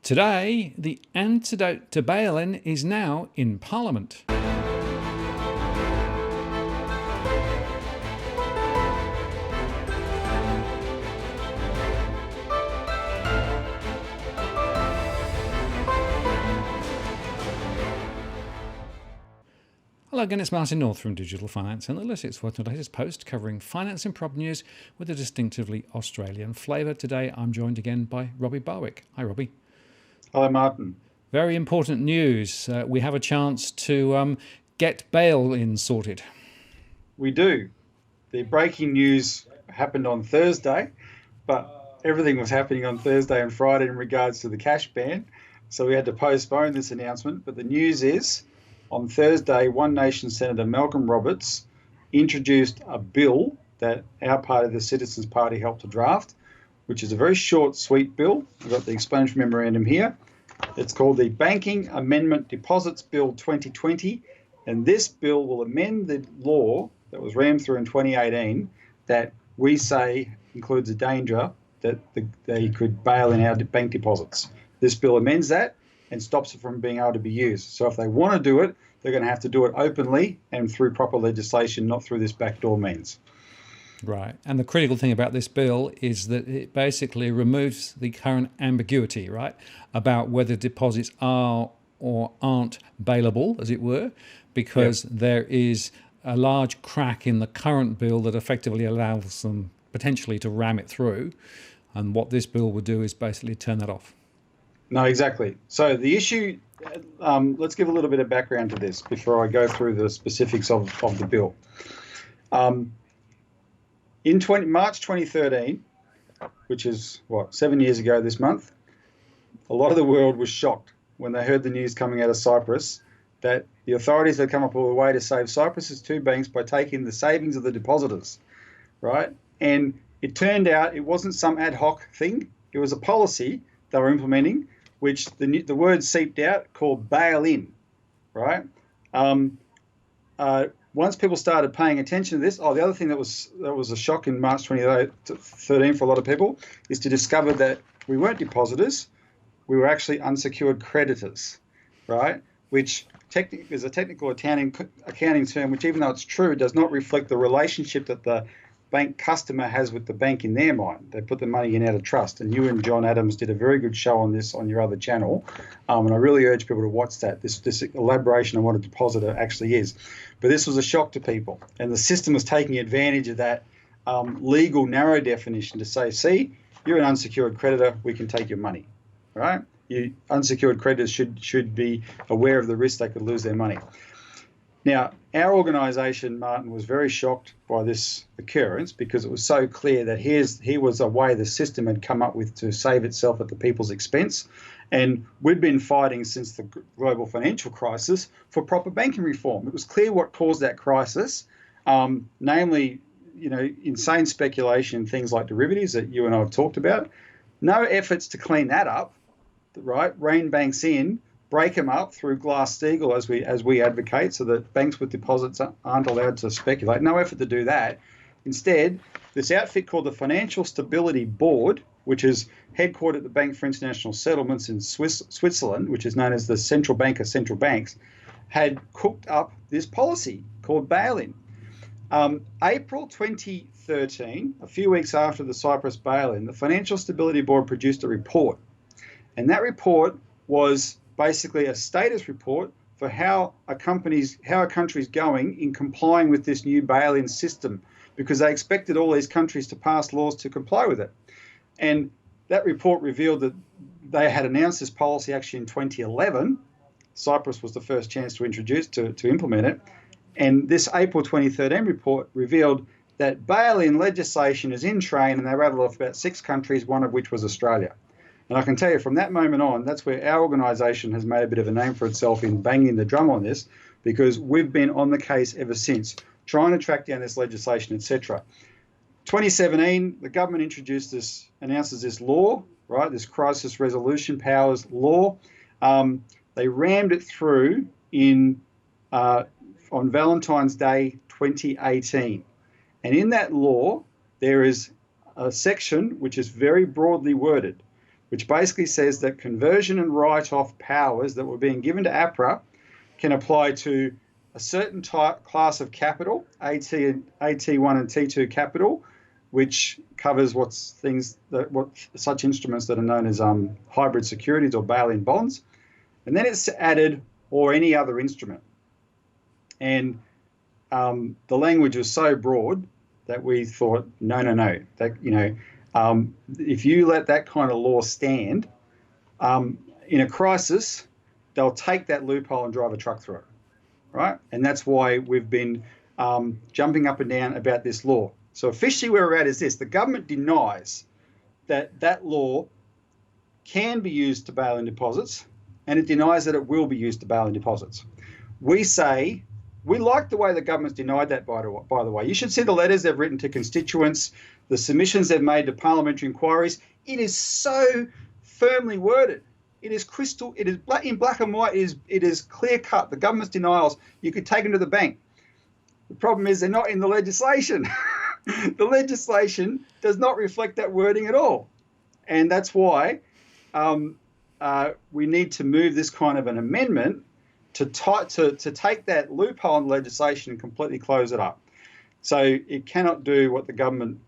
Today, the antidote to bail-in is now in Parliament. Hello again, it's Martin North from Digital Finance Analytics for today's post covering finance and prop news with a distinctively Australian flavour. Today I'm joined again by Robbie Barwick. Hi Robbie. Hello Martin. Very important news. We have a chance to get bail-in sorted. We do. The breaking news happened on Thursday, but everything was happening on Thursday and Friday in regards to the cash ban. So we had to postpone this announcement. But the news is, on Thursday, One Nation Senator Malcolm Roberts introduced a bill that our party, the Citizens Party, helped to draft, which is a very short, sweet bill. We've got the explanatory memorandum here. It's called the Banking Amendment Deposits Bill 2020, and this bill will amend the law that was rammed through in 2018 that we say includes a danger that they could bail in our bank deposits. This bill amends that and stops it from being able to be used. So if they want to do it, they're going to have to do it openly and through proper legislation, not through this backdoor means. Right. And the critical thing about this bill is that it basically removes the current ambiguity, right, about whether deposits are or aren't bailable, as it were, because there is a large crack in the current bill that effectively allows them potentially to ram it through. And what this bill would do is basically turn that off. No, exactly. So the issue, let's give a little bit of background to this before I go through the specifics of the bill. In March 2013, which is, 7 years ago this month, a lot of the world was shocked when they heard the news coming out of Cyprus that the authorities had come up with a way to save Cyprus's two banks by taking the savings of the depositors, right? And it turned out it wasn't some ad hoc thing. It was a policy they were implementing, which the word seeped out, called bail-in, right? Once people started paying attention to this, the other thing that was a shock in March 2013 for a lot of people is to discover that we weren't depositors, we were actually unsecured creditors, right? Which is a technical accounting term, which even though it's true, does not reflect the relationship that the bank customer has with the bank in their mind. They put the money in out of trust. And you and John Adams did a very good show on this on your other channel. And I really urge people to watch that, this elaboration on what a depositor actually is. But this was a shock to people. And the system was taking advantage of that legal narrow definition to say, see, you're an unsecured creditor, we can take your money, right? Unsecured creditors should be aware of the risk they could lose their money. Now, our organisation, Martin, was very shocked by this occurrence because it was so clear that here was a way the system had come up with to save itself at the people's expense. And we'd been fighting since the global financial crisis for proper banking reform. It was clear what caused that crisis, namely, insane speculation, things like derivatives that you and I have talked about. No efforts to clean that up, right? Rein banks in, break them up through Glass-Steagall as we advocate, so that banks with deposits aren't allowed to speculate. No effort to do that. Instead, this outfit called the Financial Stability Board, which is headquartered at the Bank for International Settlements in Switzerland, which is known as the central bank of central banks, had cooked up this policy called bail-in. April 2013, a few weeks after the Cyprus bail-in, the Financial Stability Board produced a report. And that report was basically a status report for how a country's going in complying with this new bail-in system, because they expected all these countries to pass laws to comply with it. And that report revealed that they had announced this policy actually in 2011. Cyprus was the first chance to introduce, to implement it. And this April 2013 report revealed that bail-in legislation is in train, and they rattled off about 6 countries, one of which was Australia. And I can tell you from that moment on, that's where our organisation has made a bit of a name for itself in banging the drum on this, because we've been on the case ever since, trying to track down this legislation, etc. 2017, the government announces this law, right, this crisis resolution powers law. They rammed it through on Valentine's Day 2018. And in that law, there is a section which is very broadly worded, which basically says that conversion and write-off powers that were being given to APRA can apply to a certain type class of capital, AT1 and T2 capital, which covers what such instruments that are known as hybrid securities or bail-in bonds. And then it's added or any other instrument. And the language was so broad that we thought, no. That, if you let that kind of law stand, in a crisis, they'll take that loophole and drive a truck through it, right? And that's why we've been jumping up and down about this law. So officially where we're at is this: the government denies that law can be used to bail in deposits, and it denies that it will be used to bail in deposits. We say we like the way the government's denied that, by the way. You should see the letters they've written to constituents, the submissions they've made to parliamentary inquiries. It is so firmly worded. It is in black and white. It is clear cut. The government's denials, you could take them to the bank. The problem is they're not in the legislation. The legislation does not reflect that wording at all. And that's why we need to move this kind of an amendment to take that loophole in legislation and completely close it up. So it cannot do what the government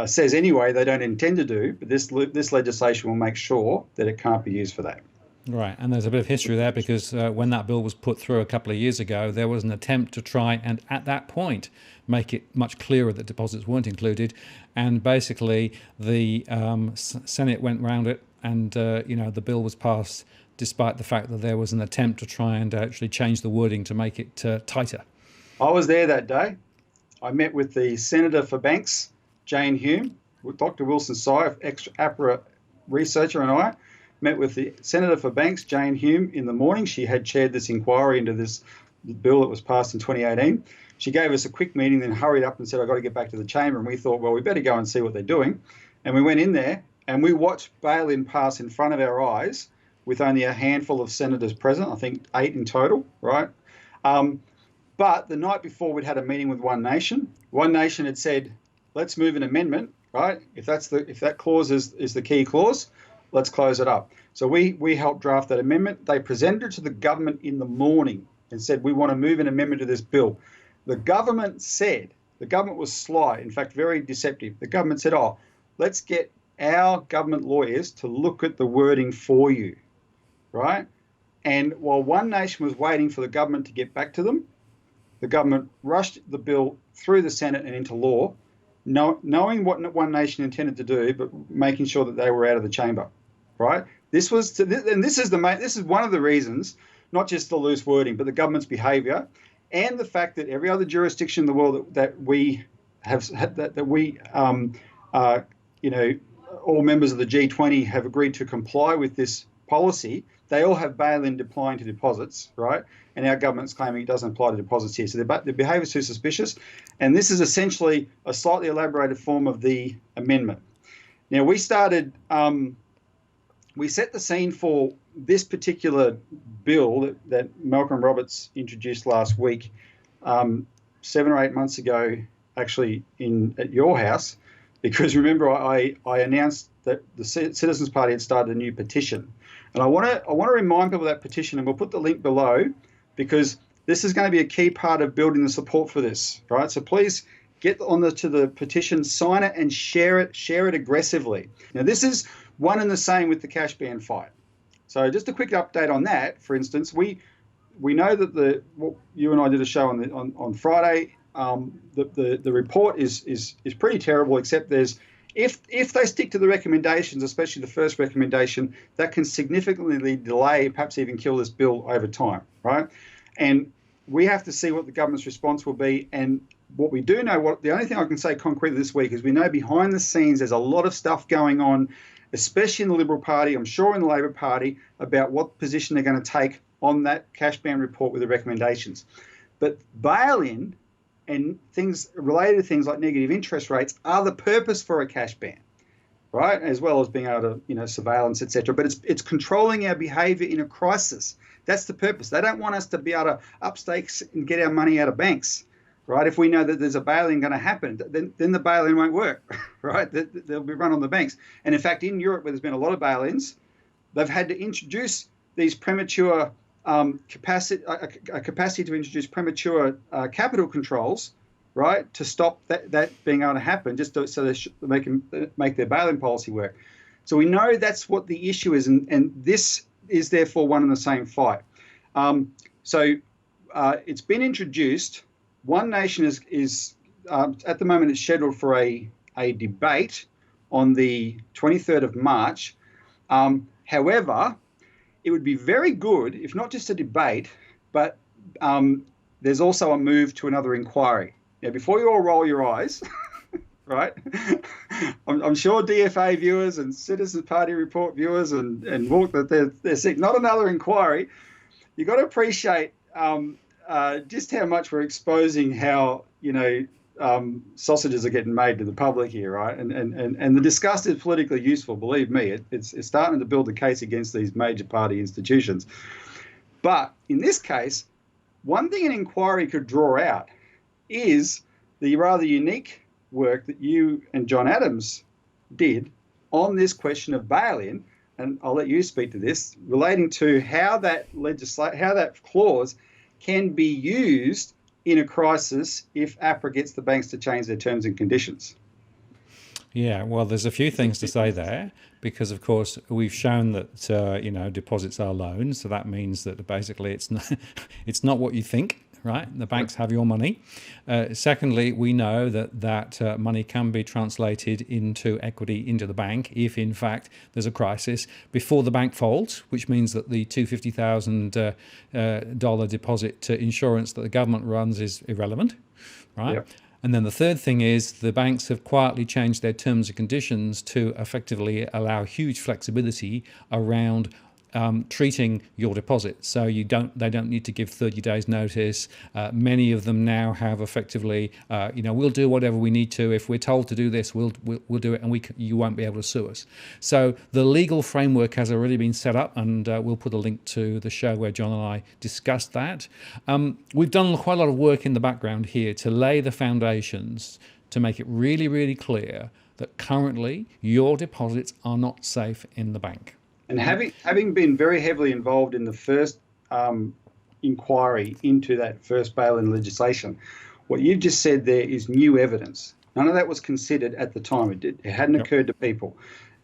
says anyway they don't intend to do, but this legislation will make sure that it can't be used for that. Right, and there's a bit of history there because when that bill was put through a couple of years ago, there was an attempt to try and, at that point, make it much clearer that deposits weren't included. And basically, the Senate went round it, and the bill was passed despite the fact that there was an attempt to try and actually change the wording to make it tighter. I was there that day. I met with the Senator for Banks, Jane Hume, with Dr. Wilson Sy, ex-APRA researcher, and I met with the Senator for Banks, Jane Hume, in the morning. She had chaired this inquiry into this bill that was passed in 2018. She gave us a quick meeting, then hurried up and said, I've got to get back to the chamber. And we thought, well, we better go and see what they're doing. And we went in there and we watched bail-in pass in front of our eyes with only a handful of senators present, I think 8 in total, right? But the night before, we'd had a meeting with One Nation. One Nation had said, let's move an amendment, right? If that clause is the key clause, let's close it up. So we helped draft that amendment. They presented it to the government in the morning and said, we want to move an amendment to this bill. The government was sly, in fact, very deceptive. The government said, let's get our government lawyers to look at the wording for you, right? And while One Nation was waiting for the government to get back to them, the government rushed the bill through the Senate and into law, knowing what One Nation intended to do, but making sure that they were out of the chamber, right? This is one of the reasons, not just the loose wording, but the government's behaviour and the fact that every other jurisdiction in the world that we have, all members of the G20 have agreed to comply with this policy. They all have bail-in applying to deposits, right? And our government's claiming it doesn't apply to deposits here. So the behaviour is too suspicious. And this is essentially a slightly elaborated form of the amendment. Now, we set the scene for this particular bill that Malcolm Roberts introduced last week, 7 or 8 months ago, actually at your house, because remember I announced that the Citizens Party had started a new petition. And I want to remind people of that petition, and we'll put the link below, because this is going to be a key part of building the support for this, right? So please get to the petition, sign it, and share it aggressively. Now, this is one and the same with the cash ban fight. So just a quick update on that. For instance, we know that you and I did a show on Friday. The report is pretty terrible, except if they stick to the recommendations, especially the first recommendation, that can significantly delay, perhaps even kill this bill over time, right? And we have to see what the government's response will be. And what we do know, the only thing I can say concretely this week is we know behind the scenes there's a lot of stuff going on, especially in the Liberal Party, I'm sure in the Labor Party, about what position they're going to take on that cash ban report with the recommendations. But bail-in and things related to things like negative interest rates are the purpose for a cash ban, right? As well as being able to, surveillance, etc. But it's controlling our behaviour in a crisis. That's the purpose. They don't want us to be able to up stakes and get our money out of banks. right? If we know that there's a bail-in going to happen, then the bail-in won't work, right? They'll be run on the banks. And in fact, in Europe, where there's been a lot of bail-ins, they've had to introduce these premature capacity to introduce premature capital controls, right, to stop that being able to happen, just so they can make their bail-in policy work. So we know that's what the issue is, and this is therefore one and the same fight. So it's been introduced. One Nation is at the moment it's scheduled for a debate on the 23rd of March. However, it would be very good if not just a debate, but there's also a move to another inquiry. Now, before you all roll your eyes, right? I'm sure DFA viewers and Citizens Party Report viewers and walk that they're sick. Not another inquiry. You've got to appreciate just how much we're exposing how, sausages are getting made to the public here, right? And the disgust is politically useful, believe me. It's starting to build a case against these major party institutions. But in this case, one thing an inquiry could draw out is the rather unique work that you and John Adams did on this question of bail-in, and I'll let you speak to this, relating to how that clause can be used in a crisis if APRA gets the banks to change their terms and conditions. Yeah, well, there's a few things to say there, because of course we've shown that deposits are loans, so that means that basically it's not what you think. Right, the banks have your money. Secondly, we know that money can be translated into equity into the bank if, in fact, there's a crisis before the bank folds, which means that the $250,000 deposit insurance that the government runs is irrelevant, right? Yep. And then the third thing is the banks have quietly changed their terms and conditions to effectively allow huge flexibility around treating your deposit. So they don't need to give 30 days notice. Many of them now have effectively, we'll do whatever we need to. If we're told to do this, we'll do it, and you won't be able to sue us. So the legal framework has already been set up, and we'll put a link to the show where John and I discussed that. We've done quite a lot of work in the background here to lay the foundations to make it really, really clear that currently your deposits are not safe in the bank. And having been very heavily involved in the first inquiry into that first bail-in legislation, what you've just said there is new evidence. None of that was considered at the time. It hadn't occurred to people.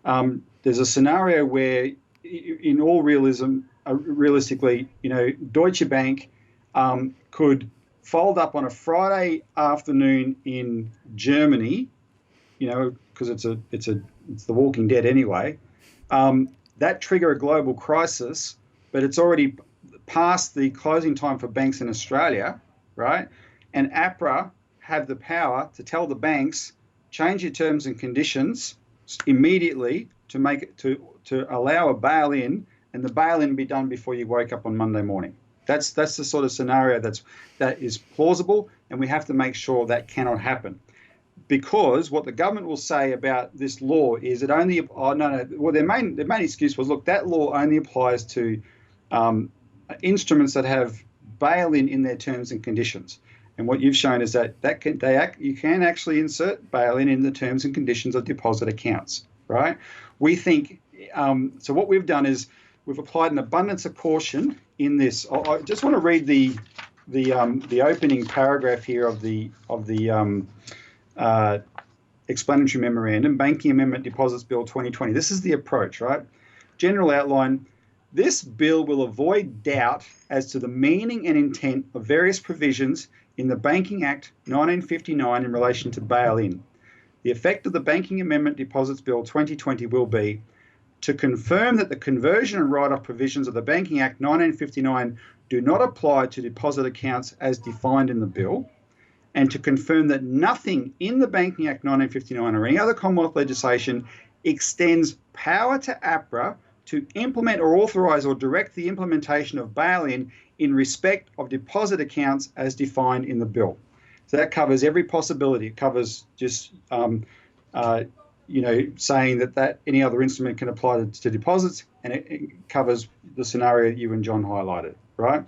There's a scenario where, in all realistically, Deutsche Bank could fold up on a Friday afternoon in Germany, because it's the Walking Dead anyway. That trigger a global crisis, but it's already past the closing time for banks in Australia, right? And APRA have the power to tell the banks, change your terms and conditions immediately to make it to allow a bail-in, and the bail-in be done before you wake up on Monday morning. That's the sort of scenario that is plausible, and we have to make sure that cannot happen. Because what the government will say about this law is it only their main excuse was, look, that law only applies to instruments that have bail-in in their terms and conditions. And what you've shown is that you can actually insert bail-in in the terms and conditions of deposit accounts, right? We think so. What we've done is we've applied an abundance of caution in this. I just want to read the opening paragraph here of the explanatory memorandum, Banking Amendment Deposits Bill 2020. This is the approach, right? General outline. This bill will avoid doubt as to the meaning and intent of various provisions in the Banking Act 1959 in relation to bail-in. The effect of the Banking Amendment Deposits Bill 2020 will be to confirm that the conversion and write-off provisions of the Banking Act 1959 do not apply to deposit accounts as defined in the bill, and to confirm that nothing in the Banking Act 1959 or any other Commonwealth legislation extends power to APRA to implement or authorise or direct the implementation of bail-in in respect of deposit accounts as defined in the bill. So that covers every possibility. It covers just, saying that any other instrument can apply to deposits, and it covers the scenario that you and John highlighted, right?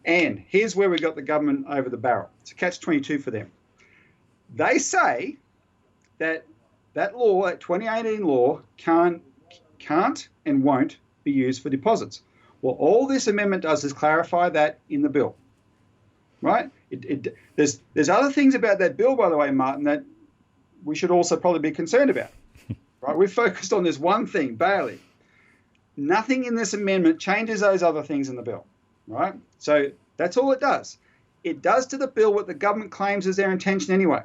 And here's where we got the government over the barrel. It's a catch-22 for them. They say that law, that 2018 law, can't and won't be used for deposits. Well, all this amendment does is clarify that in the bill, right? There's other things about that bill, by the way, Martin, that we should also probably be concerned about, right? We've focused on this one thing, bailing. Nothing in this amendment changes those other things in the bill, right? So that's all it does. It does to the bill what the government claims is their intention anyway.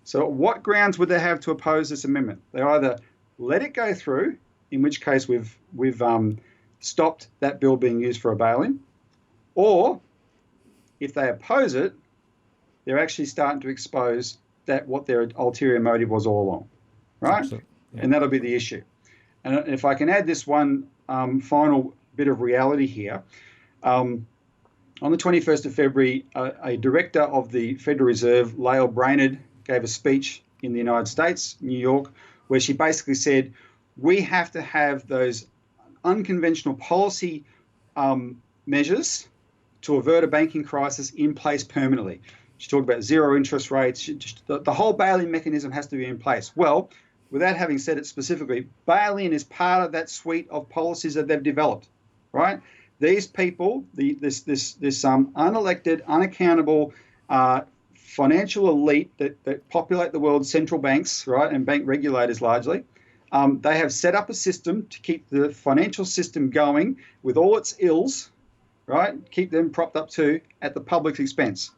So what grounds would they have to oppose this amendment? They either let it go through, in which case we've stopped that bill being used for a bail-in, or if they oppose it, they're actually starting to expose that what their ulterior motive was all along, right? Absolutely. Yeah. And that'll be the issue. And if I can add this one final bit of reality here, on the 21st of February, a director of the Federal Reserve, Lael Brainerd, gave a speech in the United States, New York, where she basically said, we have to have those unconventional policy measures to avert a banking crisis in place permanently. She talked about zero interest rates. The whole bail-in mechanism has to be in place. Well, without having said it specifically, bail-in is part of that suite of policies that they've developed, right? These people, this unelected, unaccountable financial elite that populate the world's central banks, right, and bank regulators largely, they have set up a system to keep the financial system going with all its ills, right, keep them propped up too at the public's expense.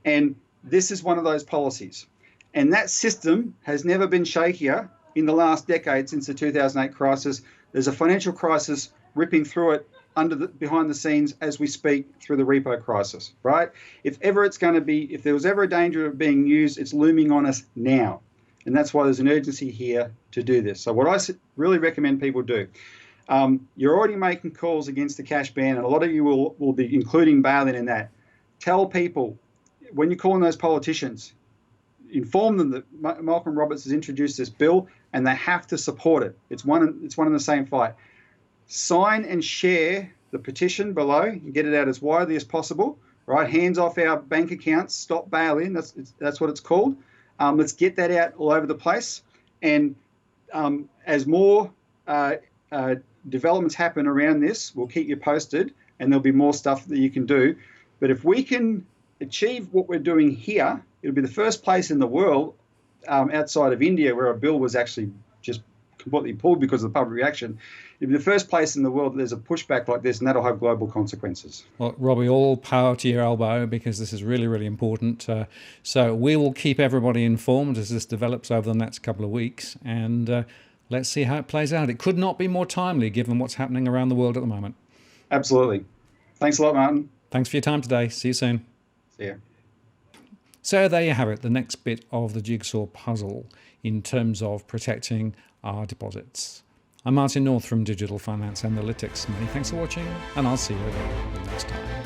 And this is one of those policies. And that system has never been shakier in the last decade since the 2008 crisis. There's a financial crisis ripping through it behind the scenes as we speak through the repo crisis, right? If there was ever a danger of being used, it's looming on us now. And that's why there's an urgency here to do this. So what I really recommend people do, you're already making calls against the cash ban, and a lot of you will be including bail-in in that. Tell people, when you're calling those politicians, inform them that Malcolm Roberts has introduced this bill and they have to support it. It's one in the same fight. Sign and share the petition below and get it out as widely as possible, right? Hands off our bank accounts, stop bail-in, that's what it's called. Let's get that out all over the place. And as more developments happen around this, we'll keep you posted, and there'll be more stuff that you can do. But if we can achieve what we're doing here, it'll be the first place in the world outside of India where a bill was actually just completely pulled because of the public reaction. It'll be the first place in the world that there's a pushback like this, and that'll have global consequences. Well, Robbie, all power to your elbow, because this is really, really important. So we will keep everybody informed as this develops over the next couple of weeks, and let's see how it plays out. It could not be more timely given what's happening around the world at the moment. Absolutely. Thanks a lot, Martin. Thanks for your time today. See you soon. See you. So there you have it, the next bit of the jigsaw puzzle in terms of protecting our deposits. I'm Martin North from Digital Finance Analytics. Many thanks for watching, and I'll see you again next time.